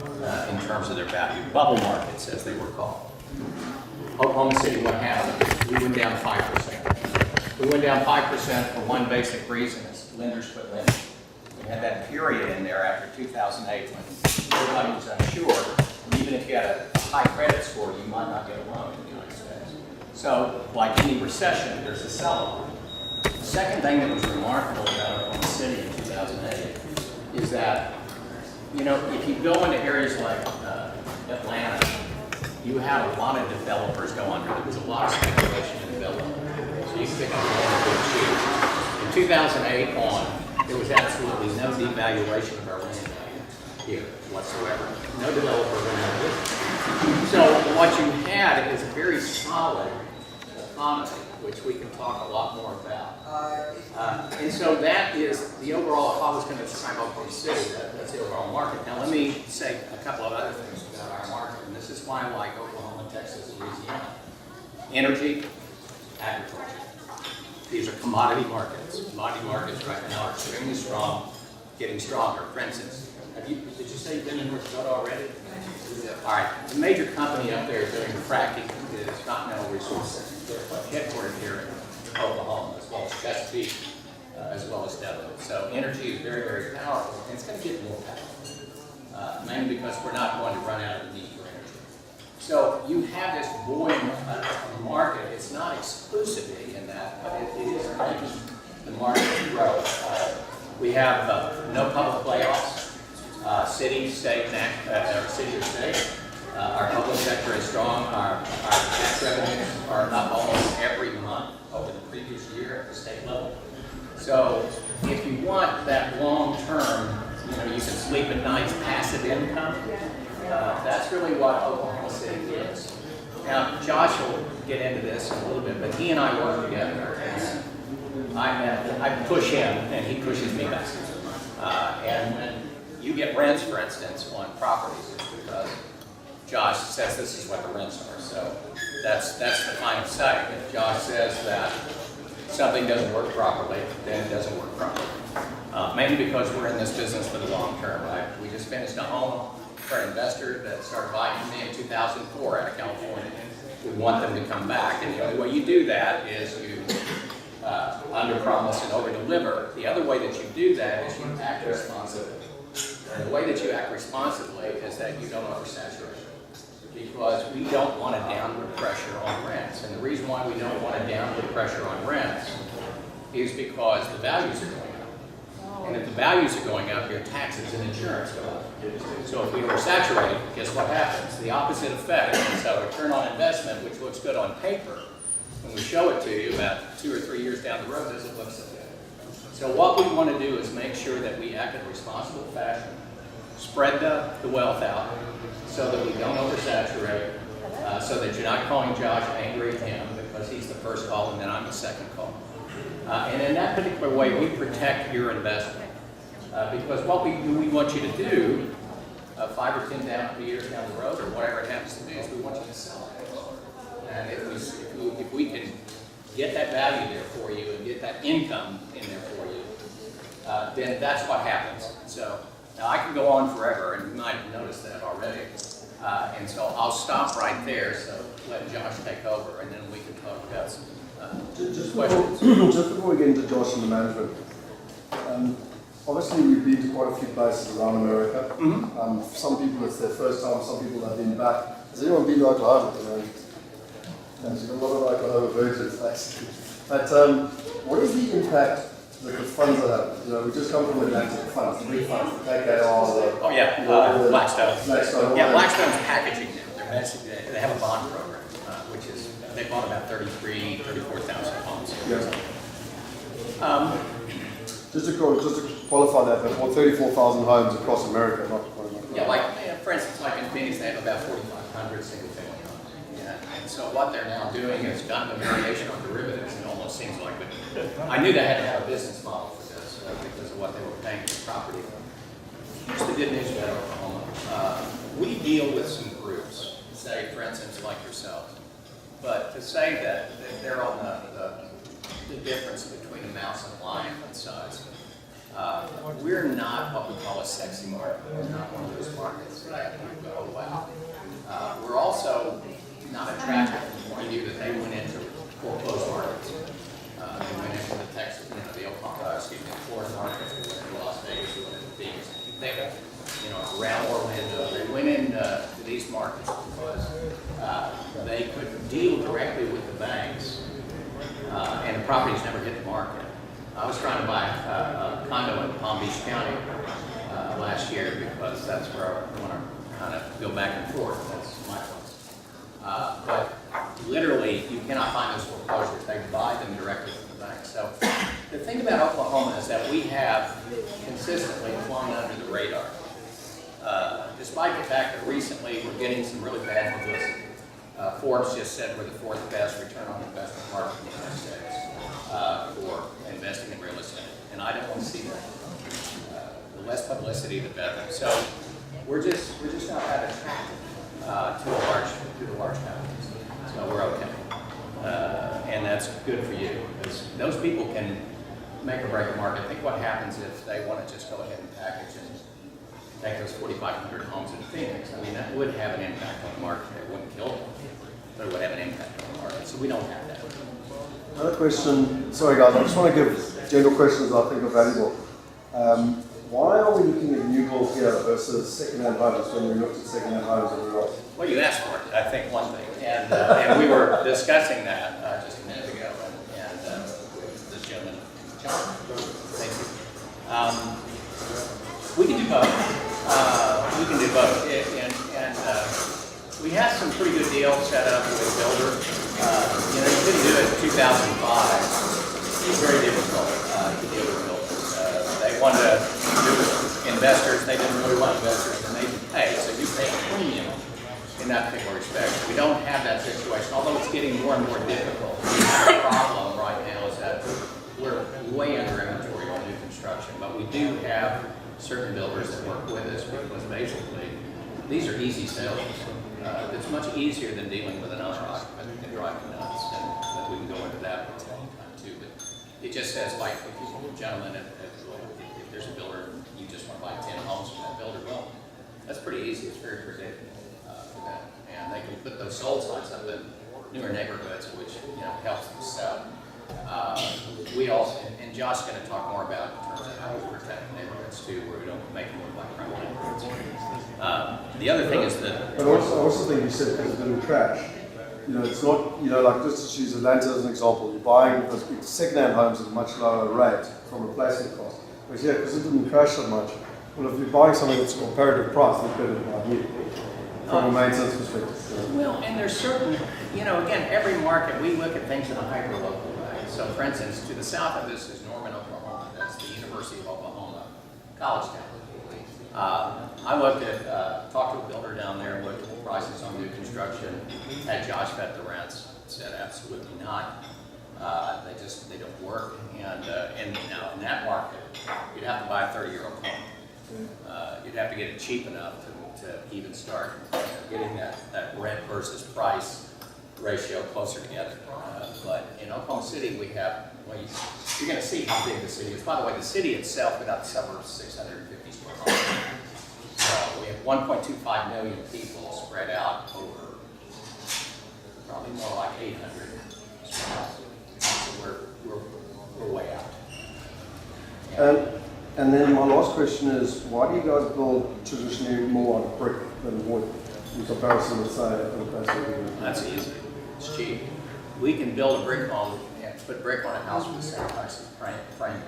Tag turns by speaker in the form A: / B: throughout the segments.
A: in terms of their value. Bubble markets, as they were called. Oklahoma City, what happened? We went down 5%. We went down 5% for one basic reason, is lenders quit lending. We had that period in there after 2008 when everybody was unsure. Even if you had a high credit score, you might not get a loan in the United States. So, like any recession, there's a sell-off. The second thing that was remarkable about Oklahoma City in 2008 is that, you know, if you go into areas like Atlanta, you had a lot of developers go under. There was a lot of speculation in development. So you can pick up one or two. In 2008 on, there was absolutely no devaluation of our land value here whatsoever. No developer went out of business. So what you had is a very solid economy, which we can talk a lot more about. And so that is the overall, if I was going to describe Oklahoma City, that's the overall market. Now let me say a couple of other things about our market, and this is why I like Oklahoma, Texas, and Louisiana. Energy, agriculture. These are commodity markets. Commodity markets right now are extremely strong, getting stronger. For instance, did you say you've been in North Dakota already? All right. The major company up there doing the fracking is Continental Resources. They're headquartered here in Oklahoma, as well as Chesapeake, as well as Devon. So energy is very, very powerful, and it's going to get more powerful, mainly because we're not going to run out of the need for energy. So you have this buoyant market. It's not exclusively in that, but it is making the market grow. We have no public layoffs. City, state, city or state. Our public sector is strong. Our tax revenues are up almost every month over the previous year at the state level. So if you want that long-term, you know, you can sleep at night, passive income, that's really what Oklahoma City is. Now, Josh will get into this in a little bit, but he and I work together. I push him, and he pushes me back. And when you get rents, for instance, on properties, it's because Josh says this is what the rents are. So that's the final say. If Josh says that something doesn't work properly, then it doesn't work properly. Mainly because we're in this business for the long term, right? We just finished a home for an investor that started buying from me in 2004 out of California. We want them to come back, and the only way you do that is you under-promise and over-deliver. The other way that you do that is you act responsibly. And the way that you act responsibly is that you don't oversaturate. Because we don't want a downward pressure on rents. And the reason why we don't want a downward pressure on rents is because the values are going up. And if the values are going up, your taxes and insurance go up. So if we oversaturate, guess what happens? The opposite effect. And so return on investment, which looks good on paper, when we show it to you about 2 or 3 years down the road, doesn't look so good. So what we want to do is make sure that we act in a responsible fashion, spread the wealth out so that we don't oversaturate, so that you're not calling Josh angry at him because he's the first call and then I'm the second call. And in that particular way, we protect your investment. Because what we want you to do, 5 or 10 years down the road, or whatever it happens to be, is we want you to sell it. And if we can get that value there for you and get that income in there for you, then that's what happens. So now I can go on forever, and you might have noticed that already. And so I'll stop right there, so let Josh take over, and then we can talk about some questions.
B: Just before we get into Josh and the management, obviously we've been to quite a few places around America.
A: Mm-hmm.
B: Some people it's their first time, some people have been back. Has anyone been to Oklahoma? There's a lot of Oklahoma virgins, basically. But what is the impact that the funds are having? You know, we just come from Atlantic funds, the big funds, the KKR,
A: Blackstone. Yeah, Blackstone's packaging now. They're basically, they have a bond program, which is, they bought about 34,000 homes.
B: Yes. Just to qualify that, they bought 34,000 homes across America, not
A: yeah, like, for instance, like in Phoenix, they have about 4,500 single-family homes. Yeah. And so what they're now doing is kind of a variation on derivatives. It almost seems like, but I knew they had to have a business model for this because of what they were paying for property. Here's the good news about Oklahoma. We deal with some groups, say, for instance, like yourselves. But to say that they're on the difference between a mouse and a lion in size, we're not what we call a sexy market. We're not one of those markets that around Orlando. They went in to these markets because they could deal directly with the banks, and the properties never hit the market. I was trying to buy a condo in Palm Beach County last year because that's where I want to kind of go back and forth. That's my place. But literally, you cannot find those foreclosures. They buy them directly from the bank. So the thing about Oklahoma is that we have consistently flown under the radar. Despite the fact that recently we're getting some really bad publicity. Forbes just said we're the fourth best return on investment market in the United States for investing in real estate. And I don't want to see that. The less publicity, the better. So we're just not that attractive to the large companies. So we're okay. And that's good for you, because those people can make or break a market. Think what happens if they want to just go ahead and package and take those 4,500 homes in Phoenix. I mean, that would have an impact on the market. It wouldn't kill them, but it would have an impact on the market. So we don't have that.
B: Another question, sorry guys, I just want to give general questions I think are valuable. Why are we looking at new build here versus second-hand homes when we looked at second-hand homes everywhere else?
A: Well, you asked for it, I think, one thing. And we were discussing that just a minute ago. And this gentleman, John, thank you. We can do both. We can do both. And we have some pretty good deals set up with builders. You know, you couldn't do it in 2005. It was very difficult to deal with builders. They wanted to do it with investors. They didn't really want investors, and they didn't pay. So you pay a premium in that particular respect. We don't have that situation, although it's getting more and more difficult. The problem right now is that we're way under inventory on new construction, but we do have certain builders that work with us because basically these are easy sales. It's much easier than dealing with an owner-occupant that can drive you nuts, and we can go into that at any time too. But it just says, like, gentlemen, if there's a builder, you just want to buy 10 homes from that builder, well, that's pretty easy. It's very predictable for them, and they can put those sold signs up in newer neighborhoods, which helps them sell. We also, and Josh's going to talk more about in terms of how we protect neighborhoods too, where we don't make them look like crime neighborhoods. The other thing is that.
B: But I also think you said there's a bit of trash. It's not, like just to use Atlanta as an example, you're buying those big second-hand homes at a much lower rate from replacement cost. But yeah, because it didn't crash so much. Well, if you're buying something that's a comparative price, it's better than buy new from a maintenance perspective. So.
A: Well, and there's certain, again, every market, we look at things in a hyper-local way. So, for instance, to the south of this is Norman, Oklahoma. That's the University of Oklahoma College Town. I looked at, talked to a builder down there, looked at the prices on new construction, had Josh vet the rents, said absolutely not. They don't work. And now in that market, you'd have to buy a 30-year-old home. You'd have to get it cheap enough to even start getting that rent versus price ratio closer together. But in Oklahoma City, we have, you're going to see how big the city is. By the way, the city itself, without the suburbs, 650 square miles. So we have 1.25 million people spread out over probably more like 800 square miles. So we're way out.
B: And then my last question is, why do you guys build traditionally more on brick than wood in comparison with, say, other places?
A: That's easy. It's cheap. We can build a brick home and put brick on a house with the same price as frame.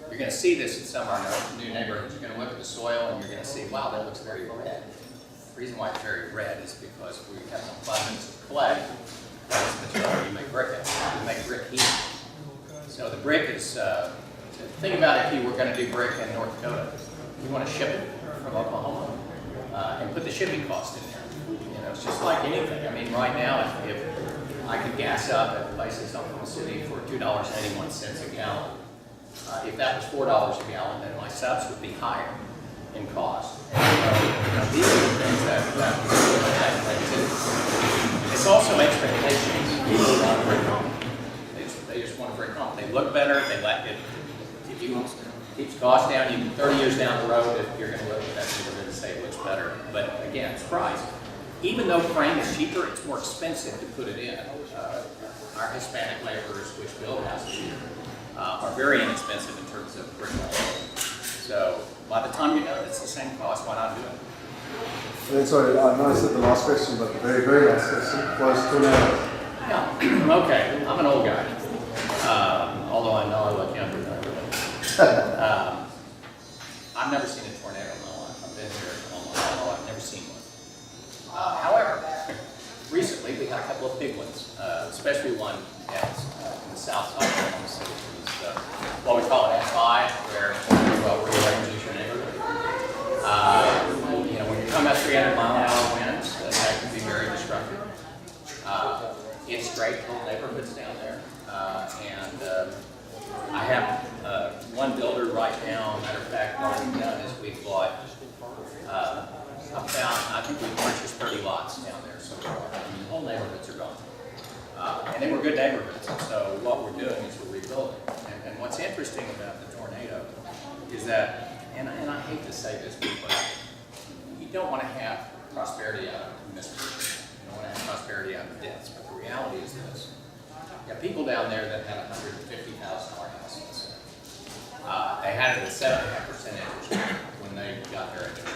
A: You're going to see this in some of our new neighborhoods. You're going to look at the soil and you're going to see, wow, that looks very red. The reason why it's very red is because we have an abundance of clay. That's the material you make brick in. You make brick here. So the brick is, think about if you were going to do brick in North Dakota. You want to ship it from Oklahoma and put the shipping cost in there. It's just like anything. I mean, right now, if I could gas up at places in Oklahoma City for $2.81 a gallon, if that was $4 a gallon, then my subs would be higher in cost. And, these are the things that it's also expectations. People want to break home. They just want to break home. They look better. They like it. If you keeps costs down, you 30 years down the road, if you're going to look at that neighborhood and say it looks better. But again, it's price. Even though frame is cheaper, it's more expensive to put it in. Our Hispanic laborers, which build houses here, are very inexpensive in terms of brick. So by the time you know it's the same cost, why not do it?
B: And then, sorry, I know I said the last question, but the very, very last question was tornado.
A: Yeah, okay, I'm an old guy. Although I know I look younger than I really. I've never seen a tornado in my life. I've been here almost all my life. I've never seen one. However, recently we had a couple of big ones, especially one down in the south side of Oklahoma City. It was what we call an F5, where well rearranges your neighborhood. You know, when you're talking about 300-mile-an-hour winds, that can be very destructive. It's great little neighborhoods down there, and I have one builder right now. Matter of fact, what we've done is we've bought I think we've purchased 30 lots down there so far. I mean, the whole neighborhoods are gone. And they were good neighborhoods. And so what we're doing is we're rebuilding. And what's interesting about the tornado is that, and I hate to say this, but you don't want to have prosperity out of misfortune. You don't want to have prosperity out of deaths. But the reality is this. You have people down there that had $150,000 houses. They had it at 7.5% interest rate when they got their interest rate.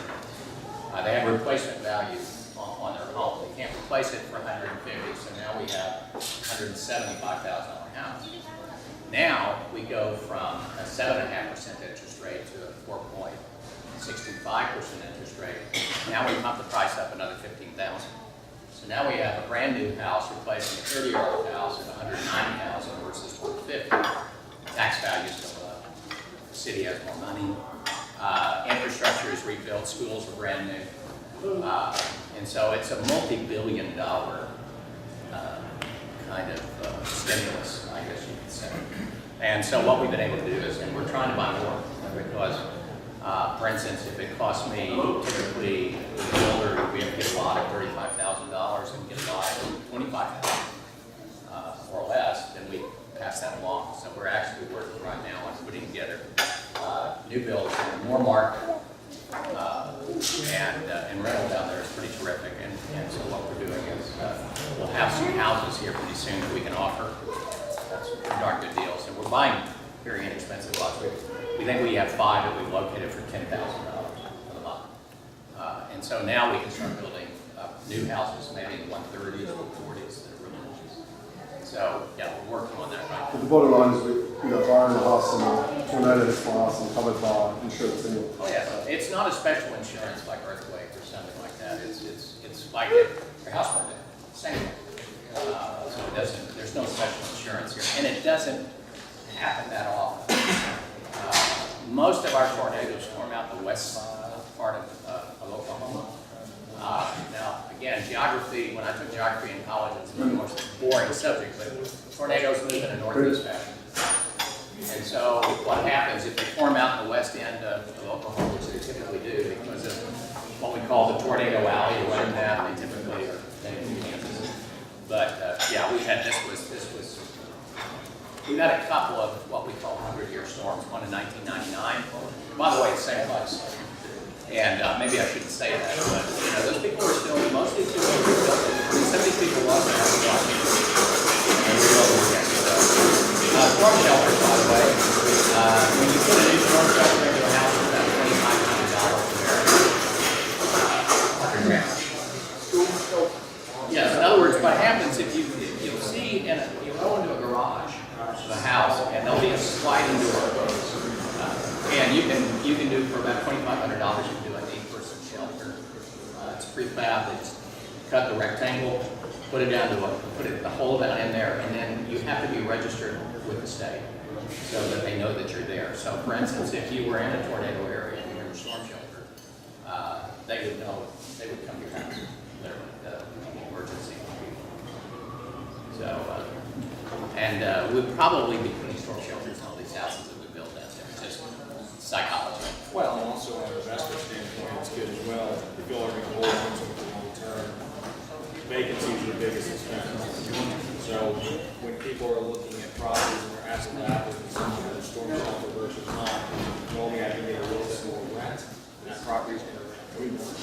A: They have replacement value on their home. They can't replace it for $150,000, so now we have $175,000 house. Now we go from a 7.5% interest rate to a 4.65% interest rate. Now we pump the price up another $15,000. So now we have a brand new house replacing a 30-year-old house at $190,000 versus $150,000. Tax values go up. The city has more money. Infrastructure is rebuilt, schools are brand new. And so it's a multi-billion-dollar kind of stimulus, I guess you could say. And so what we've been able to do is, and we're trying to buy more, because, for instance, if it costs me typically, the builder, we have to get a lot at $35,000 and get a lot at $25,000 or less, then we pass that along. So we're actually working right now on putting together new builds in more market, and rental down there is pretty terrific. And so what we're doing is we'll have some houses here pretty soon that we can offer. That's some darn good deals. And we're buying very inexpensive lots. We think we have 5 that we've located for $10,000 for the lot. And so now we can start building new houses, maybe in the 130s or 40s that are really nice. So yeah, we're working on that right
B: But
A: now.
B: the bottom line is we got buying a house and a tornado hits my house and covered by insurance anyway.
A: Oh yeah, it's not a special insurance like earthquake or something like that. It's like if your house burned down, same thing. So it doesn't. There's no special insurance here, and it doesn't happen that often. Most of our tornadoes form out the west part of Oklahoma. Now, again, geography. When I took geography in college, it's the most boring subject, but tornadoes move in a northeast fashion. And so what happens if they form out in the west end of Oklahoma, which they typically do because of what we call the tornado alley or whatever that, they typically are native to Kansas. But yeah, we've had we've had a couple of what we call 100-year storms, one in 1999. By the way, it's the same place. And maybe I shouldn't say that, but you know, those people are still, most of these people are rebuilding. I mean, some of these people lost their house and rebuilding again. Storm shelters, by the way, when you put a new storm shelter into a house, it's about $2,500 per $100,000. Yes, in other words, what happens if you'll see, you'll go into a garage of a house, and there'll be a sliding door. And you can do for about $2,500, you can do an 8-person shelter. It's prefab. They just cut the rectangle, put it down to the hole down in there, and then you have to be registered with the state so that they know that you're there. So, for instance, if you were in a tornado area and you were in a storm shelter, they would know. They would come to your house, literally, the emergency people. So, and we'll probably be putting storm shelters in all these houses that we build down there. Just psychology.
C: Well, and also on an investor standpoint, it's good as well. If you're going to hold on to it long term, vacancies are the biggest expense. So when people are looking at properties and we're asking applicants whether storm shelter versus not, normally I can get a little bit more rent, and that property is going to be more.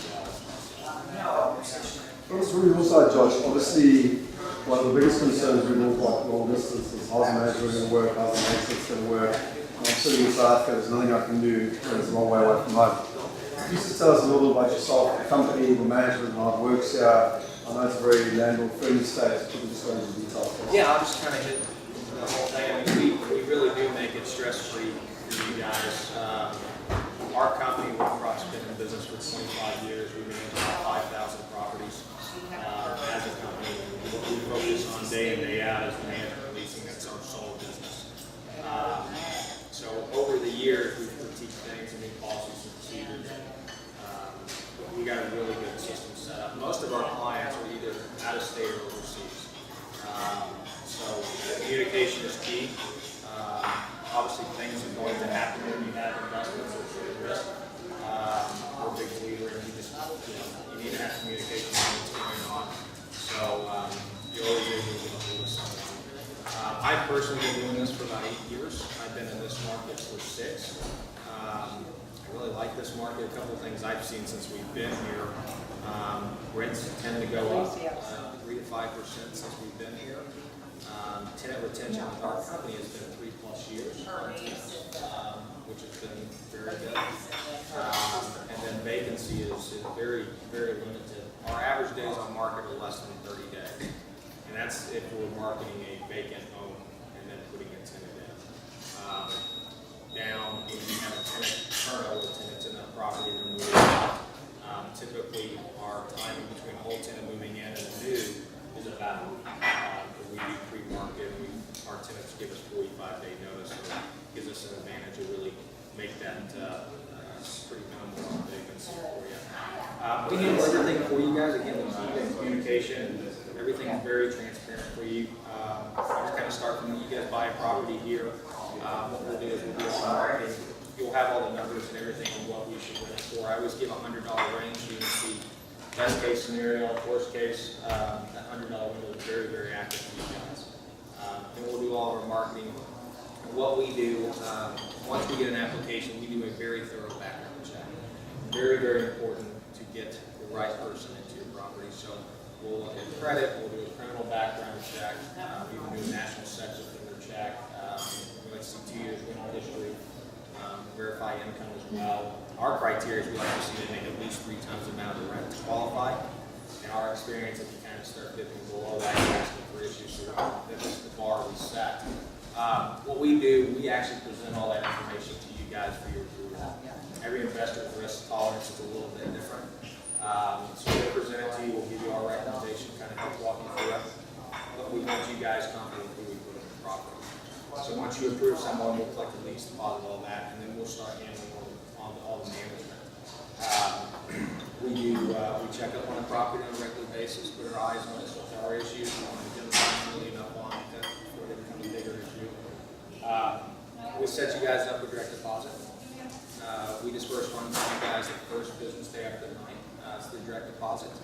B: From your side, Josh, obviously one of the biggest concerns we all got long distance is how's management going to work, how's the maintenance going to work. I'm sitting in South Africa, there's nothing I can do, it's a long way away from home. Can you just tell us a little bit about yourself, the company, the management, how it works here? I know it's a very landlord-friendly state, but we just go into detail.
C: Yeah, I'll just kind of hit the whole thing. I mean, we really do make it stress-free for you guys. Our company, Woodcroft's been in business for 25 years. We manage about 5,000 properties as a company. What we focus on day in, day out is management and leasing. That's our sole business. So over the years, we've critiqued things and new policies and procedures. We got a really good system set up. Most of our clients are either out of state or overseas. So communication is key. Obviously, things are going to happen when you have investments or risk. We're a big believer in you need to have communication on what's going on. So you're always able to get a hold of someone. I've personally been doing this for about 8 years. I've been in this market for 6. I really like this market. A couple of things I've seen since we've been here. Rents tend to go up 3 to 5% since we've been here. Tenant retention with our company has been 3+ years, which has been very good. And then vacancy is very, very limited. Our average days on market are less than 30 days. And that's if we're marketing a vacant home and then putting a tenant in. Down, if you have a tenant turnover, tenants in that property and moving out. Typically, our timing between a whole tenant moving in and a new is about a week. We do pre-market. Our tenants give us 45-day notice, so that gives us an advantage to really make that pretty minimal vacancy for you. We handle everything for you guys. Again, the communication, everything is very transparent for you. I just kind of start from you guys buy a property here. What we'll do is we'll do some marketing. You'll have all the numbers and everything and what we should rent for. I always give a $100 range. You can see best case scenario, worst case, that $100 window is very, very active for you guys. And we'll do all of our marketing. And what we do, once we get an application, we do a very thorough background check. Very, very important to get the right person into your property. So we'll look at credit, we'll do a criminal background check, we will do a national sex offender check. We like to see 2 years rental history. Verify income as well. Our criteria is we like to see they make at least 3 times the amount of rent to qualify. In our experience, if you kind of start dipping below that, you're asking for issues. So that's the bar we set. What we do, we actually present all that information to you guys for your approval. Every investor's risk tolerance is a little bit different. So we'll present it to you. We'll give you our recommendation, kind of help walk you through it. But we want you guys comfortable with who we put in the property. So once you approve someone, we'll collect the lease, deposit, all that, and then we'll start handling all the management. We check up on the property on a regular basis, put our eyes on it, so if there are issues, we want to identify really enough on it before they become a bigger issue. We set you guys up with direct deposit. We disperse funds to you guys the first business day after the night. It's the direct deposit.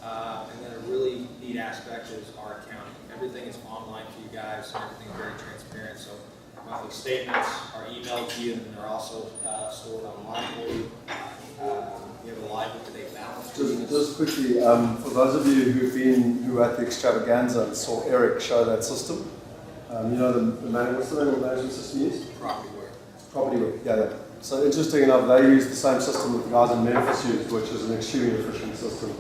C: And then a really neat aspect is our accounting. Everything is online for you guys, and everything is very transparent. So monthly statements are emailed to you, and they're also stored online for you. You have a live up-to-date balance.
B: Just quickly, for those of you who were at the extravaganza and saw Eric show that system, you know what's the name of the management system you use? Propertyware, yeah. So interesting enough, they use the same system that the guys in Memphis use, which is an extremely efficient system.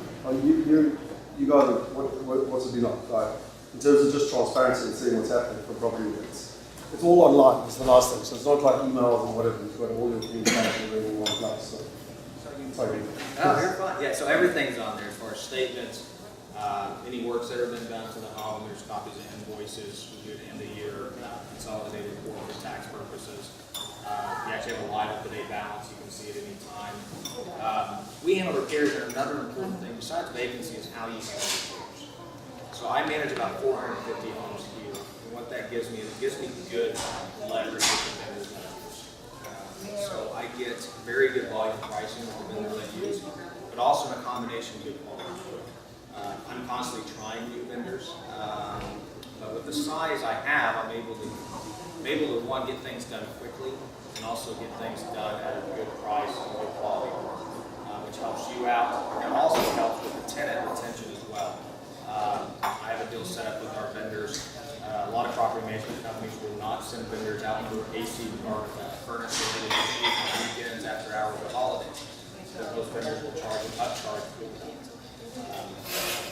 B: You guys, what's it been like? In terms of just transparency and seeing what's happening for property, it's all online. It's the nice thing. So it's not like emails and whatever. You've got all your communication in one place. So. Sorry.
C: Oh, you're fine. Yeah, so everything's on there as far as statements, any works that have been done to the home. There's copies of invoices. We do an end of year consolidated report for tax purposes. You actually have a live up-to-date balance. You can see it any time. We handle repairs, and another important thing besides vacancy is how you handle repairs. So I manage about 450 homes here, and what that gives me is it gives me good leverage with the vendors that I use. So I get very good volume pricing with the vendors I use, but also in a combination of good quality. I'm constantly trying new vendors, but with the size I have, I'm able to one, get things done quickly, and also get things done at a good price and good quality, which helps you out, and also helps with the tenant retention as well. I have a deal set up with our vendors. A lot of property management companies will not send vendors out for AC or furnace related issues on weekends, after hours, or holidays. Because those vendors will charge an upcharge for that.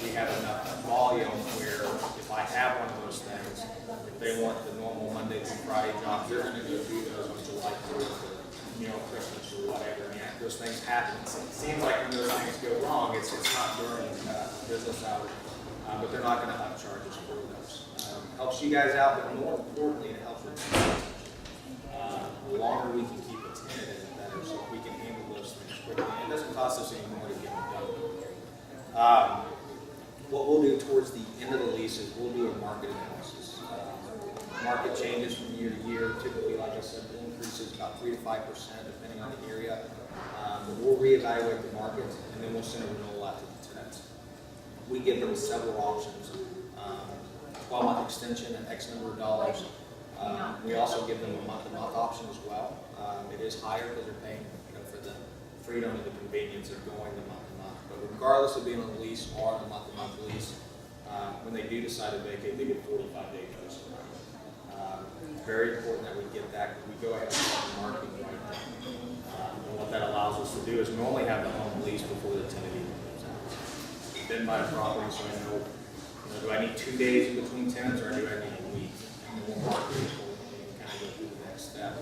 C: We have enough volume where if I have one of those things, if they want the normal Monday through Friday jobs, they're going to go do those on July 4th or Christmas or whatever. And those things happen. It seems like when those things go wrong, it's not during business hours, but they're not going to upcharge us for those. Helps you guys out, but more importantly, it helps with the longer we can keep a tenant in, the better, so we can handle those things quickly. It doesn't cost us any more to get them done. What we'll do towards the end of the lease is we'll do a market analysis. Market changes from year to year. Typically, like I said, the increase is about 3 to 5% depending on the area. But we'll reevaluate the market and then we'll send a renewal out to the tenants. We give them several options. 12-month extension at X number of dollars. We also give them a month-to-month option as well. It is higher because they're paying for the freedom and the convenience of going the month-to-month. But regardless of being on the lease or on a month-to-month lease, when they do decide to vacate, they get 45-day notice. It's very important that we get that because we go ahead and start the marketing right now. And what that allows us to do is normally have the home lease before the tenant even moves out. Then buy a property so I know, do I need 2 days in between tenants or do I need a week? And we'll market it and kind of go through the next step.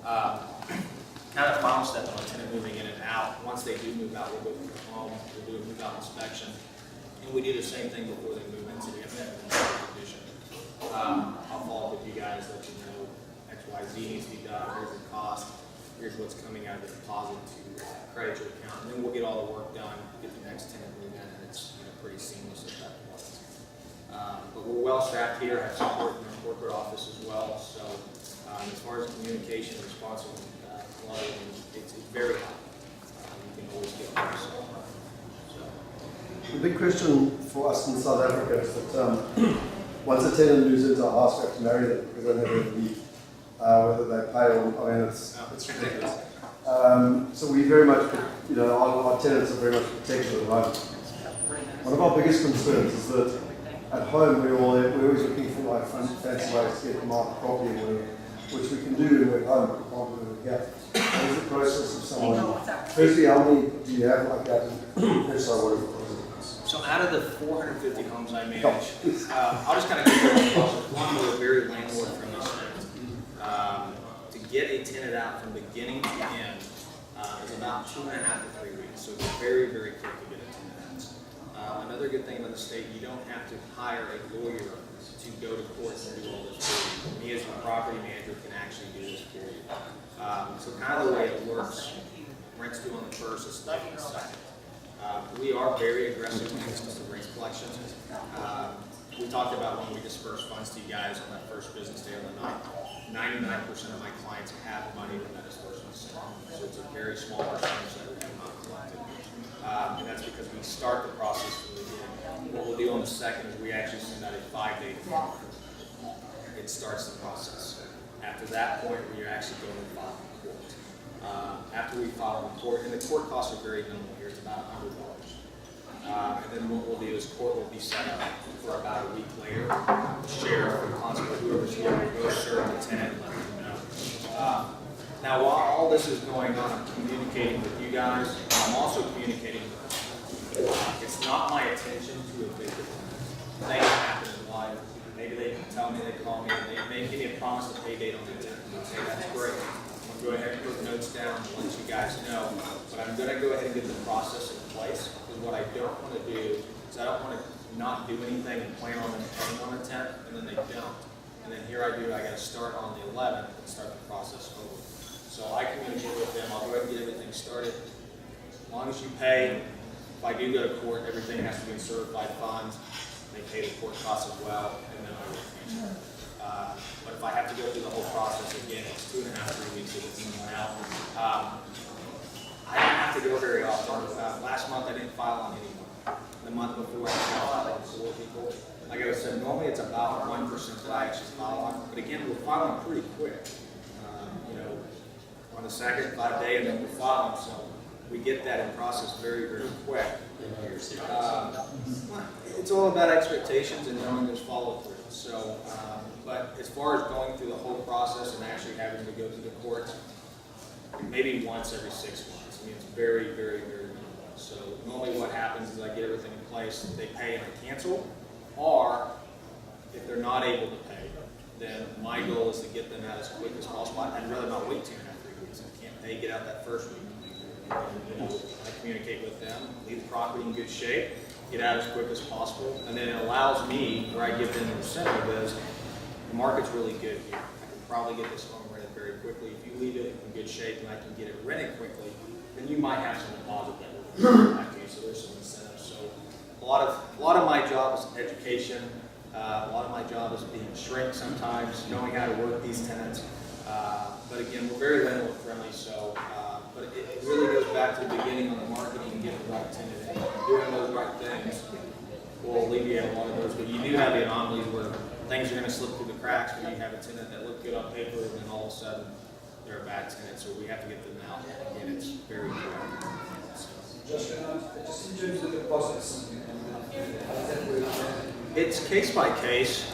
C: Kind of final step on a tenant moving in and out. Once they do move out, we'll go through the home, we'll do a move-out inspection, and we do the same thing before they move in, so we have to have a condition. I'll follow up with you guys, let you know X, Y, Z needs to be done, here's the cost, here's what's coming out of the deposit to credit your account, and then we'll get all the work done, get the next tenant moved in, and it's pretty seamless at that point. But we're well staffed here, have support in our corporate office as well, so as far as communication and response, it's very high. You can always get there.
B: The big question for us in South Africa is that once a tenant moves into a house, we have to marry them because they never leave, whether they pay or, I mean, it's ridiculous. So we very much, our tenants are very much protected at the moment. One of our biggest concerns is that at home we're always looking for like fancy ways to get them out properly, which we can do when we're at home, but we can't do it here. What is the process of someone? Firstly, how many do you have like that?
C: So out of the 450 homes I manage, I'll just kind of give you a process. One, we're a very landlord-friendly state. To get a tenant out from beginning to end is about 2.5 to 3 weeks. So it's very, very quick to get a tenant out. Another good thing about the state, you don't have to hire a lawyer to go to court and do all this for you. Me as a property manager can actually do this for you. So kind of the way it works, rent's due on the first, it's due on the second. We are very aggressive when it comes to rent collections. We talked about when we disperse funds to you guys on that first business day of the night. 99% of my clients have money when that disbursement is sent. So it's a very small percentage that we have not collected. And that's because we start the process from the beginning. What we'll do on the second is we actually send out a 5-day form. It starts the process. After that point, we actually go and file in court. After we file in court, and the court costs are very minimal here, it's about $100. And then what we'll do is court will be set up for about a week later. The sheriff, the constable, whoever's here will go serve the tenant and let them know. Now, while all this is going on, I'm communicating with you guys. I'm also communicating with them. It's not my intention to evict them. Things happen in life. Maybe they can tell me, they call me, they may give me a promise to pay date on the tenant. I'll say that's great. I'm going to go ahead and put notes down and let you guys know. But I'm going to go ahead and get the process in place. Because what I don't want to do is I don't want to not do anything and plan on them paying on the 10th, and then they don't. And then here I got to start on the 11th and start the process over. So I communicate with them. I'll go ahead and get everything started. As long as you pay, if I do go to court, everything has to be in certified funds. They pay the court costs as well, and then I will transfer. But if I have to go through the whole process again, it's 2.5 to 3 weeks to get someone out. I don't have to go very often. Last month I didn't file on anyone. The month before I filed on 4 people. Like I said, normally it's about 1% that I actually file on. But again, we're filing pretty quick. On the second, 5 day, and then we're filing. So we get that in process very, very quick. It's it's all about expectations and knowing there's follow through. So, but as far as going through the whole process and actually having to go to the courts, maybe once every 6 months. I mean, it's very, very, very minimal. So normally what happens is I get everything in place, they pay and I cancel, or if they're not able to pay, then my goal is to get them out as quick as possible. I'd rather not wait 2.5, 3 weeks. If I can't pay, get out that first week. You know, I communicate with them, leave the property in good shape, get out as quick as possible, and then it allows me, where I give them an incentive, is the market's really good here. I can probably get this home rented very quickly. If you leave it in good shape and I can get it rented quickly, then you might have some deposit that will come back to you. So there's some incentives. So a lot of my job is education. A lot of my job is being shrink sometimes, knowing how to work these tenants. But again, we're very landlord friendly. So, but it really goes back to the beginning on the marketing and getting the right tenant in. Doing those right things will alleviate a lot of those. But you do have the anomalies where things are going to slip through the cracks when you have a tenant that looked good on paper and then all of a sudden they're a bad tenant. So we have to get them out. And it's very important.
D: Just in terms of deposits, how does that work?
C: It's case by case.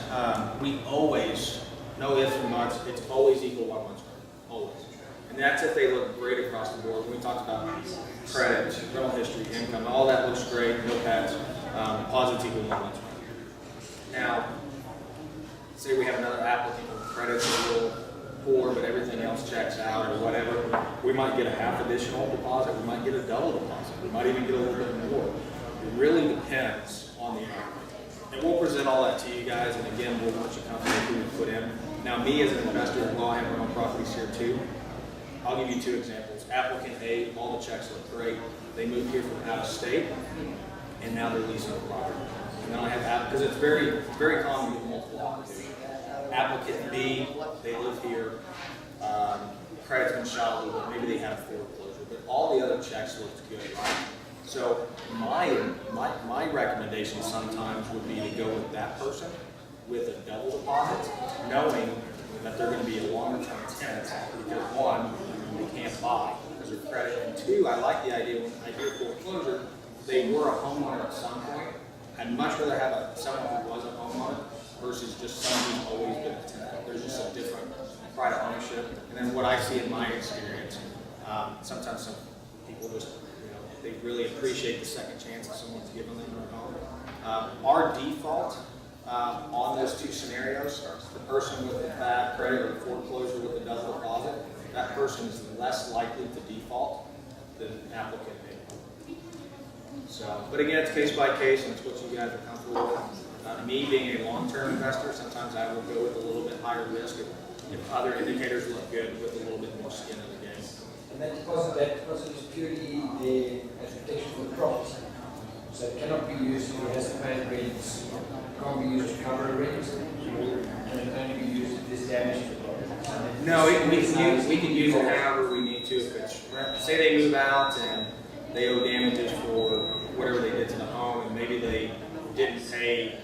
C: We always, no ifs and buts, it's always equal 1 month's rent. Always. And that's if they look great across the board. When we talked about credit, rental history, income, all that looks great, no pads, deposits equal 1 month's rent. Now, say we have another applicant with credit's a little poor, but everything else checks out or whatever, we might get a half additional deposit, we might get a double deposit, we might even get a little bit more. It really depends on the applicant. And we'll present all that to you guys, and again, we'll let you comfortable who we put in. Now, me as an investor, well, I have rental properties here too. I'll give you 2 examples. Applicant A, all the checks look great. They moved here from out of state, and now they're leasing the property. And then I have, because it's very, very common to get multiple applications. Applicant B, they live here, credit's been shot a little bit, maybe they had a foreclosure, but all the other checks looked good, right? So my recommendation sometimes would be to go with that person with a double deposit, knowing that they're going to be a longer-term tenant because 1, they can't buy because of credit, and 2, I like the idea when I hear foreclosure, they were a homeowner at some point. I'd much rather have someone who was a homeowner versus just someone who's always been a tenant. There's just a different pride of ownership. And then what I see in my experience, sometimes some people just, they really appreciate the second chance that someone's given them their home. Our default on those 2 scenarios, the person with the bad credit or foreclosure with a double deposit, that person is less likely to default than an applicant may. So, but again, it's case by case, and it's what you guys are comfortable with. Me being a long-term investor, sometimes I will go with a little bit higher risk if other indicators look good with a little bit more skin in the game.
D: And that deposit is purely the as protection for the property. So it cannot be used for as a paid rents, can't be used to cover a rent, and it can only be used if there's damage to the property.
C: No, we can use it however we need to. If it's, say they move out and they owe damages for whatever they did to the home, and maybe they didn't pay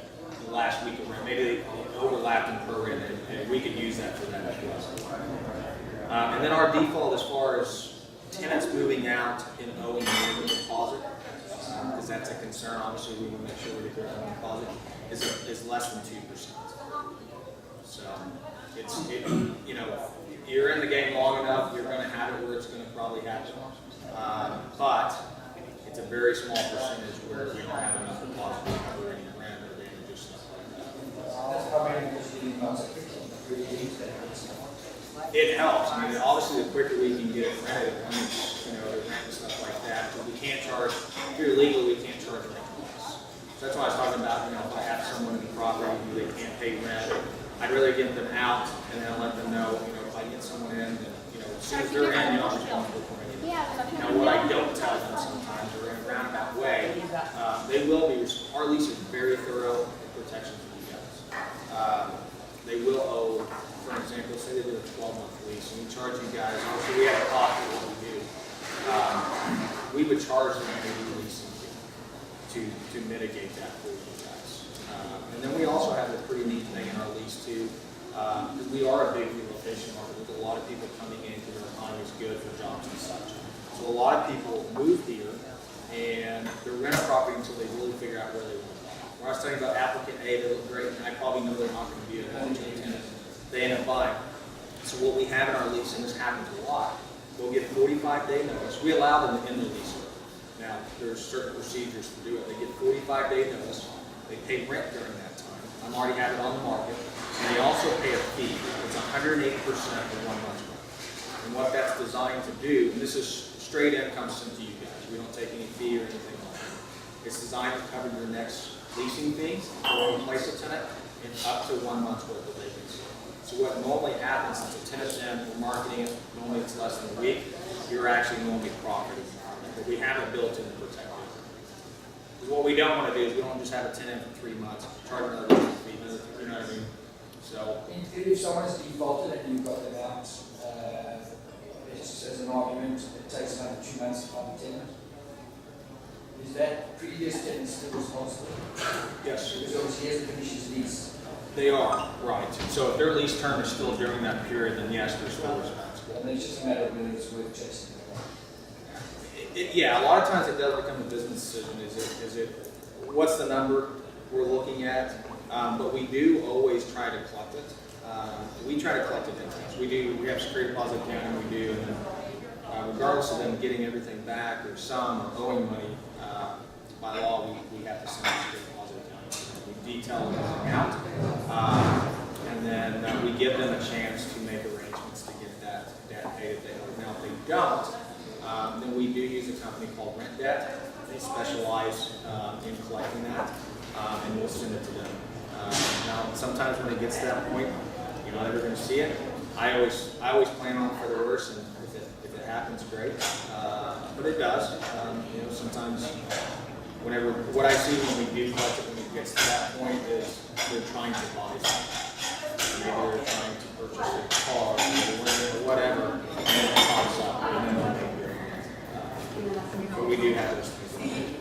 C: the last week of rent, maybe they overlapped in per rent, and we could use that for that as well. And then our default as far as tenants moving out and owing more deposit, because that's a concern, obviously we want to make sure we get their own deposit, is less than 2%. So it's, you're in the game long enough, you're going to have it where it's going to probably happen. But it's a very small percentage where we don't have enough deposit to cover any rent or damage or stuff like that.
D: That's how many
C: It helps. I mean, obviously, the quicker we can get it rented, the rent and stuff like that. But we can't charge, if you're legal, we can't charge rent twice. So that's why I was talking about, if I have someone in the property who they can't pay rent, I'd rather get them out and then let them know, if I get someone in, then, as soon as they're in, I'm responsible for anything. What I don't tell them sometimes, or in a roundabout way, they will be, our lease is very thorough protection for you guys. They will owe, for example, say they did a 12-month lease, and we charge you guys, obviously we have a cost for what we do. We would charge them a leasing fee to mitigate that for you guys. And then we also have a pretty neat thing in our lease too, because we are a big relocation market with a lot of people coming in because their economy is good for jobs and such. So a lot of people move here and they're renting property until they really figure out where they want to buy. Where I was talking about applicant A, they look great, and I probably know they're not going to be a long-term tenant. They end up buying. So what we have in our lease, and this happens a lot, they'll get 45-day notice. We allow them to end the lease. Now, there's certain procedures to do it. They get 45-day notice. They pay rent during that time. I'm already have it on the market. And they also pay a fee. It's 108% of 1 month's rent. And what that's designed to do, and this is straight income sent to you guys. We don't take any fee or anything like that. It's designed to cover your next leasing fees, or replace a tenant, and up to 1 month's worth of vacancy. So what normally happens, since a tenant's in, we're marketing it, normally it's less than a week, you're actually normally profiting. But we have it built in to protect you. Because what we don't want to do is we don't just have a tenant for 3 months, charge another leasing fee, you know what I mean? So,
D: In theory, if someone has defaulted and you've got them out, just as an argument, it takes another 2 months to find a tenant. Is that previous tenant still responsible?
C: yes,
D: Because obviously he hasn't finished his lease.
C: they are, right. So if their lease term is still during that period, then yes, they're still responsible.
D: And then it's just a matter of whether it's worth chasing.
C: Yeah, a lot of times it does become a business decision. Is it what's the number we're looking at? But we do always try to collect it. We try to collect it in cash. We have security deposit accounting, we do, and then regardless of them getting everything back or some or owing money, by law we have to send a security deposit accounting. We detail the amount, and then we give them a chance to make arrangements to get that debt paid if they owe. Now, if they don't, then we do use a company called Rent Debt. They specialize in collecting that, and we'll send it to them. Now, sometimes when it gets to that point, you're not ever going to see it. I always plan on for the worst, and if it happens, great. But it does. Sometimes, what I see when we do collect it, when it gets to that point, is they're trying to buy something. Maybe they're trying to purchase a car or whatever, and then it pops up, and then they'll make their but we do have those things.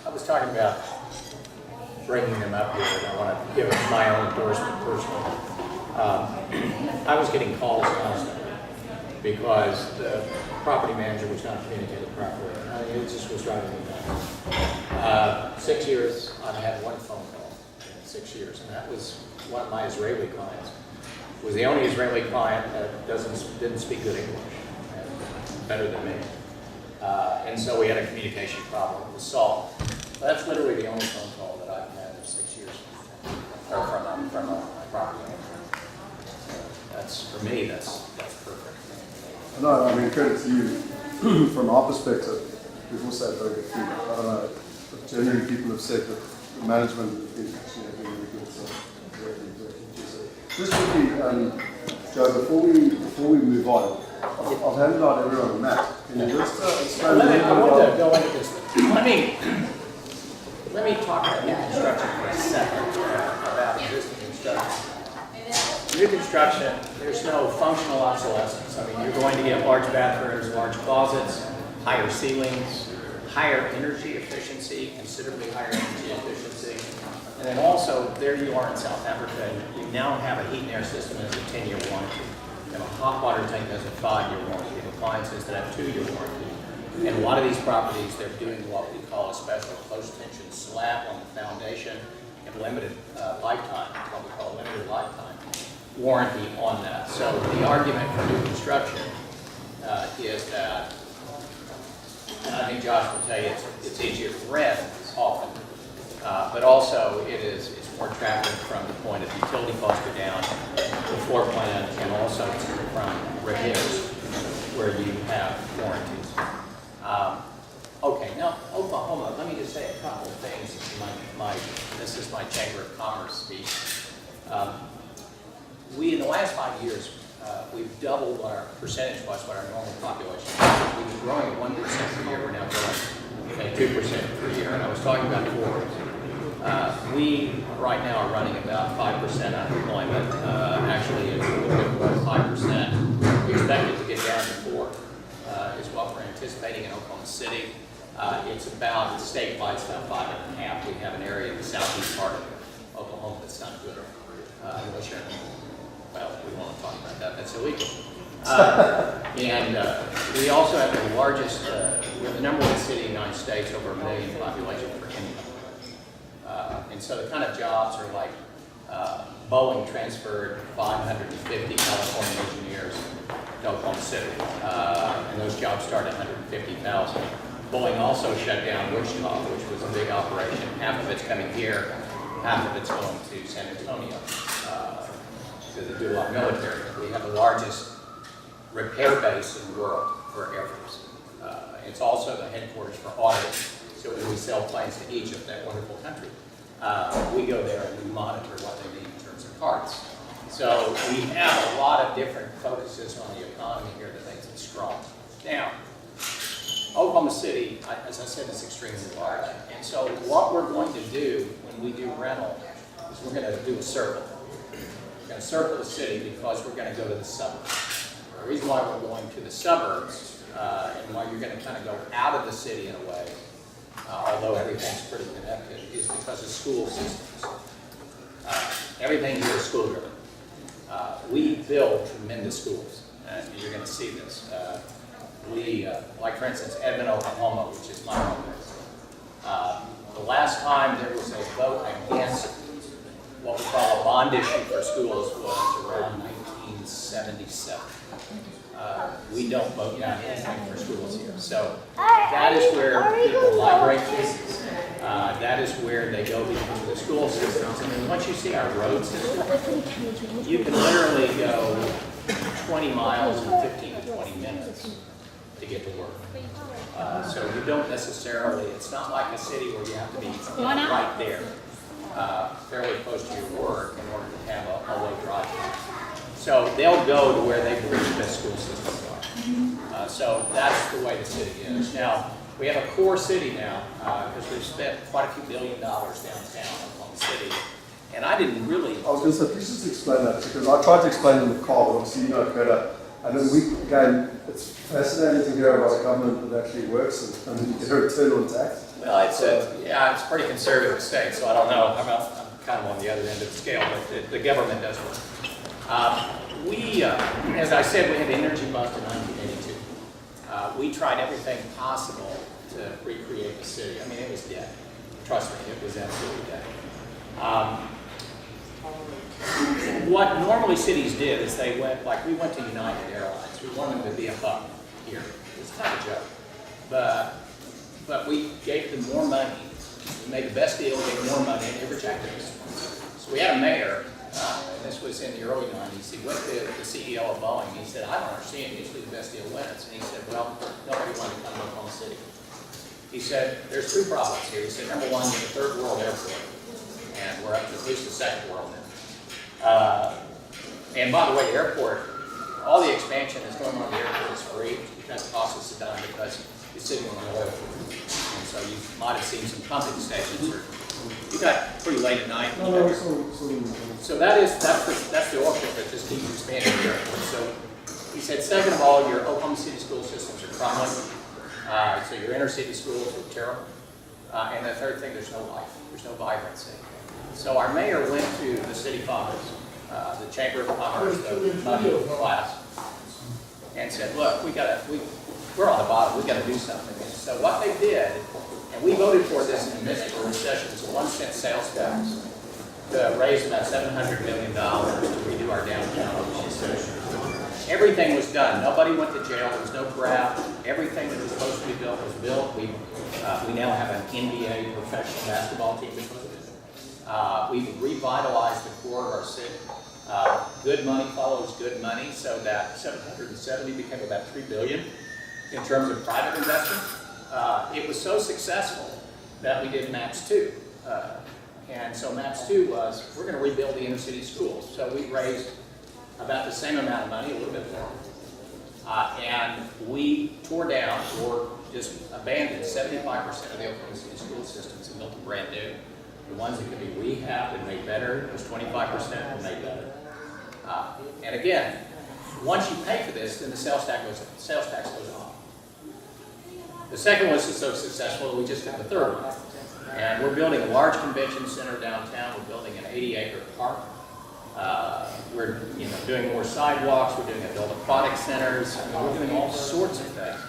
A: I was talking about bringing them up here, and I want to give my own endorsement personally. I was getting calls constantly because the property manager was not communicating properly. It just was driving me nuts. 6 years, I've had one phone call in 6 years, and that was one of my Israeli clients. It was the only Israeli client that didn't speak good English, better than me. And so we had a communication problem. It was solved. That's literally the only phone call that I've had in 6 years or from a property owner. That's, for me, that's perfect.
B: No, I mean, credit to you. From our perspective, we've also had very good feedback. I don't know, but generally people have said that the management has been actually really good. So, just quickly, Joe, before we move on, I've handed out everyone a map. Can you just explain a little bit
A: I want to
B: about...
A: go into this. Let me talk about new construction for a second, about existing construction. New construction, there's no functional obsolescence. I mean, you're going to get large bathrooms, large closets, higher ceilings, higher energy efficiency, considerably higher energy efficiency. And then also, there you are in South Africa, and you now have a heat and air system that has a 10-year warranty. You have a hot water tank that has a 5-year warranty. You have appliances that have 2-year warranty. And a lot of these properties, they're doing what we call a special close-tension slab on the foundation and limited lifetime, what we call limited lifetime warranty on that. So the argument for new construction is that, and I think Josh will tell you, it's easier to rent often, but also it's more attractive from the point of utility costs are down, the floor plan, and also from repairs where you have warranties. Okay, now Oklahoma, let me just say a couple of things. This is my Chamber of Commerce speech. We, in the last 5 years, we've doubled our percentage-wise what our normal population is. We've been growing at 1% per year. We're now growing at 2% per year. And I was talking about Ford. We right now are running about 5% unemployment. Actually, it's a little bit more than 5%. We expect it to get down to 4 is what we're anticipating in Oklahoma City. It's about, statewide, it's about 5.5. We have an area in the southeast part of Oklahoma that's not good. Well, we won't talk about that. That's illegal. We also have the largest, we're the #1 city in the United States, over 1 million population for income. And so the kind of jobs are like Boeing transferred 550 California engineers to Oklahoma City. And those jobs start at 150,000. Boeing also shut down Wichita, which was a big operation. Half of it's coming here, half of it's going to San Antonio, because they do a lot of military. We have the largest repair base in the world for Air Force. It's also the headquarters for audit. So when we sell planes to Egypt, that wonderful country, we go there and we monitor what they need in terms of parts. So we have a lot of different focuses on the economy here that makes it strong. Now, Oklahoma City, as I said, is extremely large. And so what we're going to do when we do rental is we're going to do a circle. We're going to circle the city because we're going to go to the suburbs. The reason why we're going to the suburbs and why you're going to kind of go out of the city in a way, although everything's pretty connected, is because of school systems. Everything here is school driven. We build tremendous schools, and you're going to see this. Like for instance, Edmond, Oklahoma, which is my home base. The last time there was a vote against what we call a bond issue for schools was around 1977. We don't vote down anything for schools here. So that is where people migrate to. That is where they go into the school systems. And then once you see our road system, you can literally go 20 miles in 15 to 20 minutes to get to work. So you don't necessarily, it's not like a city where you have to be right there, fairly close to your work in order to have a low drive time. So they'll go to where they believe the best school systems are. So that's the way the city is. Now, we have a core city now, because we've spent quite a few $1 billion downtown on the city. And I didn't really...
B: I was going to say, please just explain that, because I tried to explain in the car, but obviously you know it better. And then again, it's fascinating to hear about a government that actually works and you get a return on tax.
A: Well, it's a pretty conservative state, so I don't know. I'm kind of on the other end of the scale, but the government does work. As I said, we had the energy bust in 1982. We tried everything possible to recreate the city. I mean, it was dead. Trust me, it was absolutely dead. What normally cities did is they went, like we went to United Airlines. We wanted them to be a hub here. It's kind of a joke. But we gave them more money. We made the best deal, gave them more money, and they rejected us. So we had a mayor, and this was in the early 90s. He went to the CEO of Boeing. He said, I don't understand. Usually the best deal wins. And he said, well, nobody wanted to come to Oklahoma City. He said, there's two problems here. He said, number one, we're the third world airport, and we're up to at least the second world now. And by the way, the airport, all the expansion that's going on in the airport is free. It doesn't cost us a dime because it's sitting on the oil. And so you might have seen some pumping stations. You got pretty late at night. So that's the oil field that just keeps expanding the airport. So he said, second of all, your Oklahoma City school systems are crumbling. So your inner city schools are terrible. And the third thing, there's no life. There's no vibrancy. So our mayor went to the city fathers, the Chamber of Commerce, the money class, and said, look, we're on the bottom, we got to do something. And so what they did, and we voted for this in the midst of a recession, was a 1-cent sales tax to raise about $700 million to redo our downtown. Everything was done. Nobody went to jail. There was no graft. Everything that was supposed to be built was built. We now have an NBA professional basketball team because of it. We've revitalized the core of our city. Good money follows good money, so that 770 became about $3 billion in terms of private investment. It was so successful that we did MAPS 2. And so MAPS 2 was, we're going to rebuild the inner city schools. So we raised about the same amount of money, a little bit more. And we tore down or just abandoned 75% of the Oklahoma City school systems and built them brand new. The ones that could be rehabbed and made better was 25% and made better. And again, once you pay for this, then the sales tax goes off. The second was so successful that we just did the third one. And we're building a large convention center downtown. We're building an 80-acre park. We're doing more sidewalks, we're doing adult aquatic centers, we're doing all sorts of things.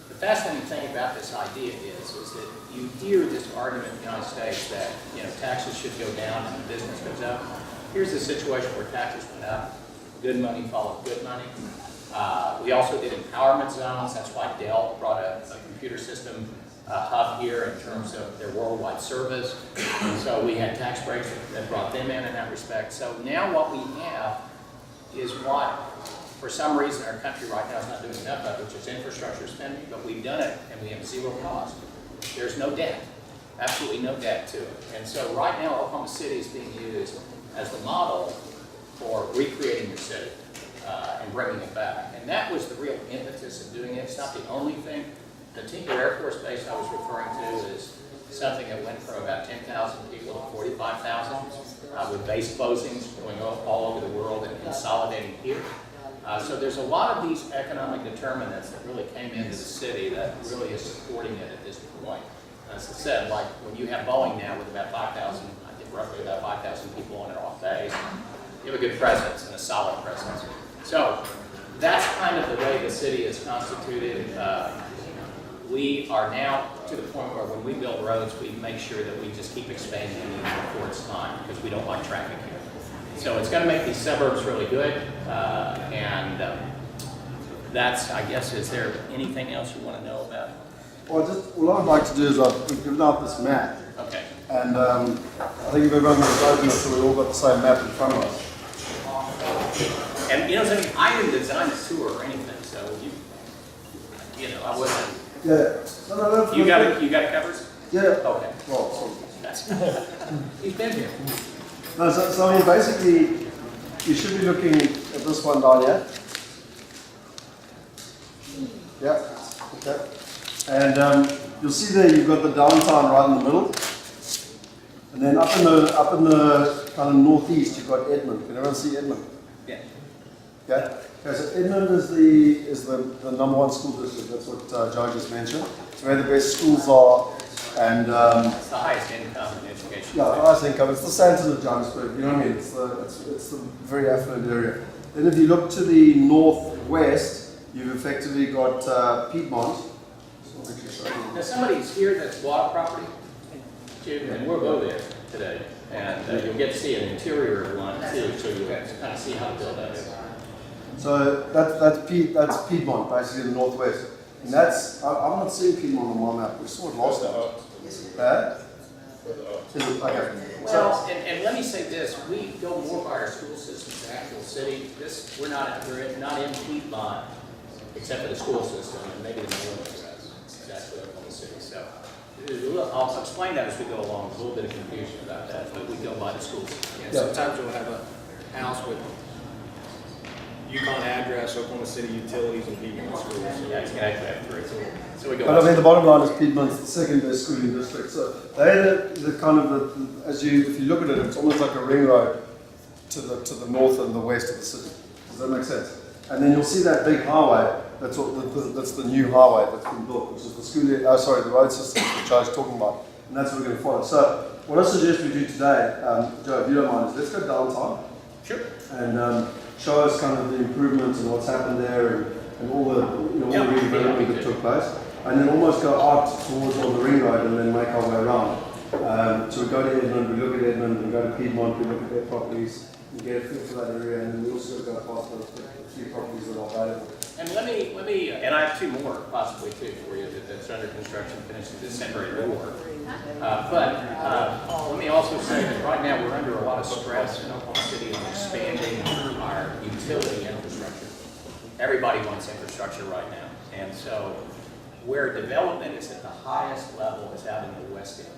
A: The fascinating thing about this idea is that you hear this argument in the United States that taxes should go down and business goes up. Here's the situation where taxes went up, good money followed good money. We also did empowerment zones. That's why Dell brought a computer system hub here in terms of their worldwide service. So we had tax breaks that brought them in that respect. So now what we have is what, for some reason, our country right now is not doing enough of, which is infrastructure spending, but we've done it and we have zero cost. There's no debt, absolutely no debt to it. And so right now, Oklahoma City is being used as the model for recreating your city and bringing it back. And that was the real impetus of doing it. It's not the only thing. The Tinker Air Force Base I was referring to is something that went from about 10,000 people to 45,000 with base closings going all over the world and consolidating here. So there's a lot of these economic determinants that really came into the city that really is supporting it at this point. As I said, like when you have Boeing now with about 5,000, I think roughly about 5,000 people on and off base, you have a good presence and a solid presence. So that's kind of the way the city is constituted. We are now to the point where when we build roads, we make sure that we just keep expanding even before it's time because we don't like traffic here. So it's going to make these suburbs really good. That's, I guess, is there anything else you want to know about?
B: Well, what I'd like to do is we've given out this map.
A: Okay.
B: And I think if everyone was open so we all got the same map in front of us.
A: And something, I didn't design the tour or anything, so I wasn't.
B: Yeah. No,
A: You got it covered?
B: Yeah.
A: Okay.
B: Well, so,
A: That's, he's been here.
B: no, so I mean, basically, you should be looking at this one down here. Yeah. Okay. And you'll see there you've got the downtown right in the middle, and then up in the kind of northeast you've got Edmond. Can everyone see Edmond?
A: Yeah.
B: Okay. Okay. So Edmond is the number one school district. That's what Joe just mentioned. It's where the best schools are, and
A: It's the highest income in education.
B: yeah, I think it's the Sandton of Johannesburg. You know what I mean? It's the very affluent area. Then if you look to the northwest, you've effectively got Piedmont.
A: Now, somebody's here that's bought a property, and we'll go there today, and you'll get to see an interior of one too, so you'll kind of see how to build that.
B: So that's Piedmont, basically in the northwest. And that's, I'm not seeing Piedmont on my map. We saw it last time. Is it? Okay.
A: Well, and let me say this, we go more by our school system than the actual city. We're not in Piedmont, except for the school system, and maybe the New Orleans does. Exactly like the city. So I'll explain that as we go along. There's a little bit of confusion about that, but we go by the school system.
C: Yeah, sometimes you'll have a house with Yukon address, Oklahoma City utilities, and Piedmont schools.
A: Yeah, it's going to have three. So we go.
B: But I mean, the bottom line is Piedmont's the second best schooling district. So they're the kind of if you look at it, it's almost like a ring road to the north and the west of the city. Does that make sense? And then you'll see that big highway. That's the new highway that's been built, which is the the road system which I was talking about, and that's what we're going to follow. So what I suggest we do today, Joe, if you don't mind, is let's go downtown.
A: Sure.
B: And show us kind of the improvements and what's happened there and all the all the redevelopment that took place. And then almost go out towards on the ring road and then make our way around. So we go to Edmond, we look at Edmond, we go to Piedmont, we look at their properties, and get a feel for that area, and then we also go past the few properties that are available.
A: And let me, and I have two more possibly too for you that's under construction, finished in December and more. But let me also say that right now we're under a lot of stress in Oklahoma City on expanding our utility infrastructure. Everybody wants infrastructure right now, and so where development is at the highest level is out in the west end.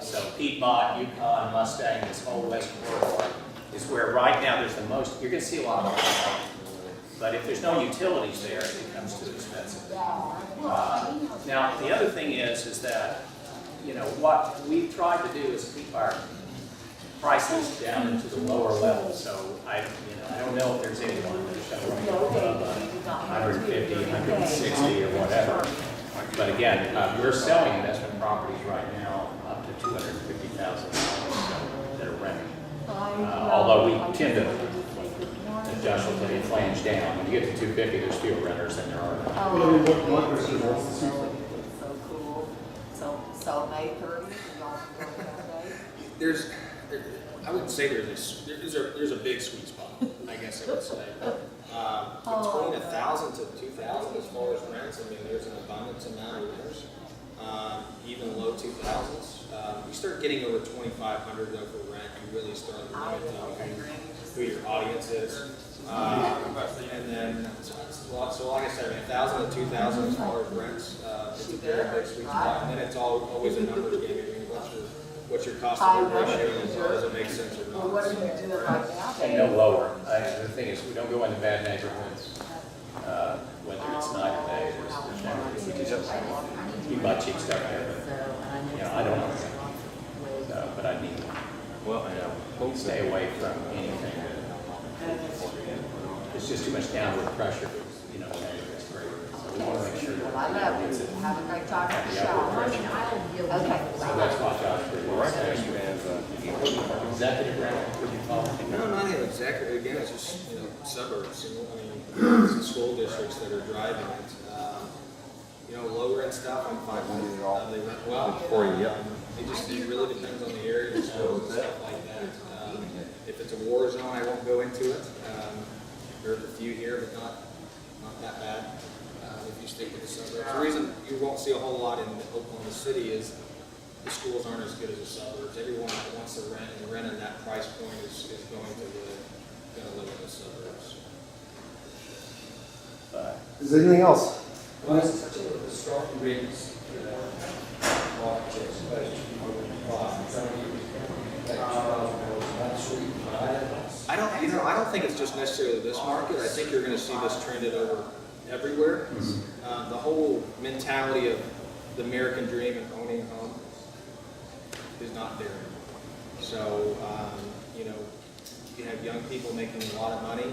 A: So Piedmont, Yukon, Mustang, this whole west corridor is where right now there's the most. You're going to see a lot of development. But if there's no utilities there, it becomes too expensive. Now, the other thing is that, what we've tried to do is keep our prices down into the lower level. So I don't know if there's anyone that's going to put up 150, 160 or whatever. But again, we're selling investment properties right now up to $250,000 that are rented. Although we tend to adjust until the flange down. When you get to 250, there's fewer renters than there are.
B: Well, I mean, what percent wants to see them?
E: So cool. So May 30th, y'all can go that day?
C: I wouldn't say there's a big sweet spot, I guess I would say. Between 1,000 to 2,000 as far as rents, I mean, there's an abundance amount of renters. Even low 2,000s. You start getting over 2,500 though for rent, you really start limiting who your audience is. And then, so like I said, 1,000 to 2,000 as far as rents, it's a very big sweet spot. And then it's always a numbers game. I mean, what's your cost of living ratio, and does it make sense or
E: Well,
C: not?
E: what are you doing right now?
A: And no lower. The thing is, we don't go into bad neighborhoods, whether it's night or day. There's generally, we just keep my cheap stuff there, but, I don't know. So, but I need to stay away from anything that, it's just too much downward pressure, it's great. So we want to make sure
E: Well, I
A: that
E: love it. Have a great time at the
A: the upward
E: show.
A: pressure.
E: Okay.
A: So that's why Josh really wants to executive rent, would you call it?
C: No, not even exactly. Again, it's just, suburbs, I mean, it's the school districts that are driving it. Lower end stuff, I'm fine with it. They rent well. It really depends on the area and stuff like that. If it's a war zone, I won't go into it. There's a few here, but not that bad. If you stick with the suburbs. The reason you won't see a whole lot in Oklahoma City is the schools aren't as good as the suburbs. Everyone that wants to rent and rent in that price point is going to live in the suburbs.
B: Is there anything else?
D: Well, it's such a strong rents, market, supposed to be moving fast.
C: I don't think it's just necessarily this market. I think you're going to see this trended over everywhere. The whole mentality of the American dream and owning a home is not there. So, you have young people making a lot of money,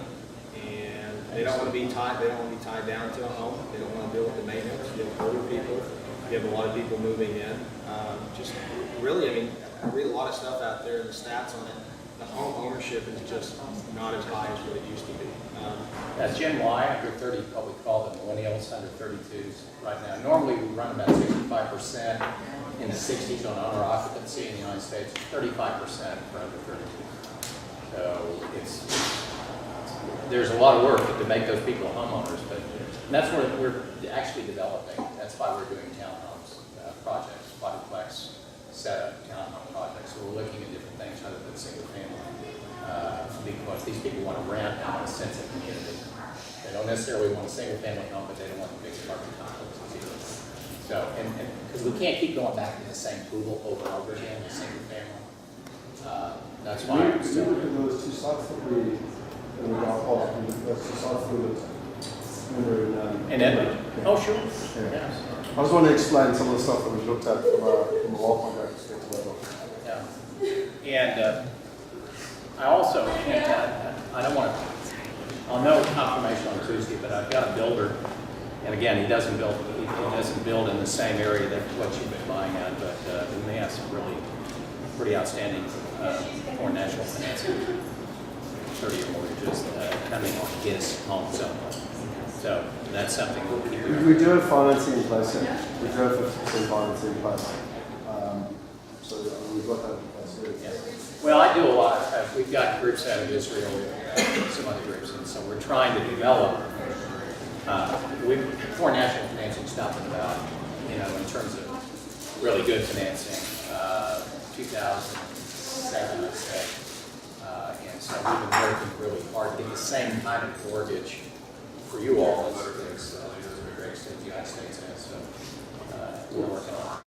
C: and they don't want to be tied. They don't want to be tied down to a home. They don't want to deal with the maintenance. You have older people. You have a lot of people moving in. Just really, I mean, I read a lot of stuff out there and the stats on it. The home ownership is just not as high as what it used to be.
A: Gen Y, under 30, probably call them millennials, under 32s right now. Normally, we run about 65% in the 60s on owner occupancy in the United States, 35% for under 32. So there's a lot of work to make those people homeowners, but that's what we're actually developing. That's why we're doing townhomes projects, quadplex setup townhome projects. So we're looking at different things other than single family, because these people want to rent and want a sense of community. They don't necessarily want a single family home, but they don't want the big apartment complexes either. So, and because we can't keep going back to the same pool over and over again, the single family. That's why I'm
B: We
A: still.
B: look at those two sites that we got off, those two sites we were in.
A: And Edmond. Oh, sure.
B: Yeah.
A: Yeah.
B: I just want to explain some of the stuff that we've looked at from a Walmart perspective level.
A: Yeah. And I also, I don't want to, I'll know confirmation on Tuesday, but I've got a builder, and again, he doesn't build in the same area that what you've been buying at, but we may have some really pretty outstanding foreign national financing, 30-year mortgages coming on his home zone. So that's something we'll keep.
B: We do have financing in place, yeah. We do have 50% financing in place. So we've got that in place.
A: Yeah. Well, I do a lot. We've got groups out of Israel, some other groups, and so we're trying to develop. Foreign national financing stopping about, in terms of really good financing, 2007, I'd say. And so we've been working really hard to get the same kind of mortgage for you all as the great state of the United States has. So we're working on it.